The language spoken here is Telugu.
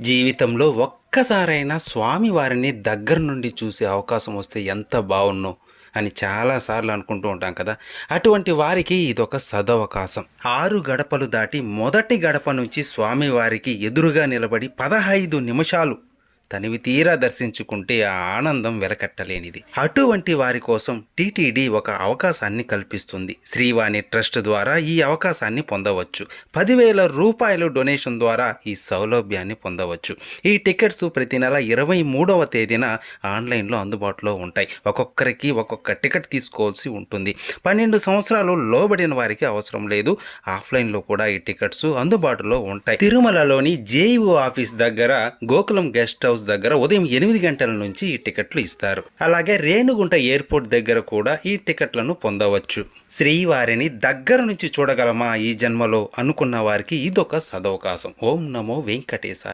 జీవితంలో ఒక్కసారైనా స్వామివారిని దగ్గర నుండి చూసే అవకాశం వస్తే ఎంత బావున్ను అని చాలా సార్లు అనుకుంటూ ఉంటాం కదా! అటువంటి వారికి ఇదొక సదవకాశం. 6 గడపలు దాటి మొదటి గడప నుంచి స్వామివారికి ఎదురుగా నిలబడి 15 నిమిషాలు తనివి తీరా దర్శించుకుంటే ఆ ఆనందం వెలకట్టలేనిది. అటువంటి వారి కోసం టీటీడీ ఒక అవకాశాన్ని కల్పిస్తుంది. శ్రీవాణి ట్రస్ట్ ద్వారా ఈ అవకాశాన్ని పొందవచ్చు. 10,000 డొనేషన్ ద్వారా ఈ సౌలభ్యాన్ని పొందవచ్చు. ఈ టికెట్స్ ప్రతి నెల 23వ తేదీన ఆన్లైన్లో అందుబాటులో ఉంటాయి. ఒక్కొక్కరికి ఒక్కొక్క టికెట్ తీసుకోవాల్సి ఉంటుంది. 12 సంవత్సరాలు లోబడిన వారికి అవసరం లేదు. ఆఫ్లైన్లో కూడా ఈ టికెట్స్ అందుబాటులో ఉంటాయి. తిరుమలలోని జేఈఓ ఆఫీస్ దగ్గర గోకులం గెస్ట్ హౌస్ దగ్గర ఉదయం 8 గంటల నుంచి ఈ టికెట్లు ఇస్తారు. అలాగే రేణుగుంట ఎయిర్పోర్ట్ దగ్గర కూడా ఈ టికెట్లను పొందవచ్చు. శ్రీవారిని దగ్గర నుంచి చూడగలమా ఈ జన్మలో అనుకున్న వారికి ఇదొక సదవకాశం. ఓం నమో వెంకటేశాయ.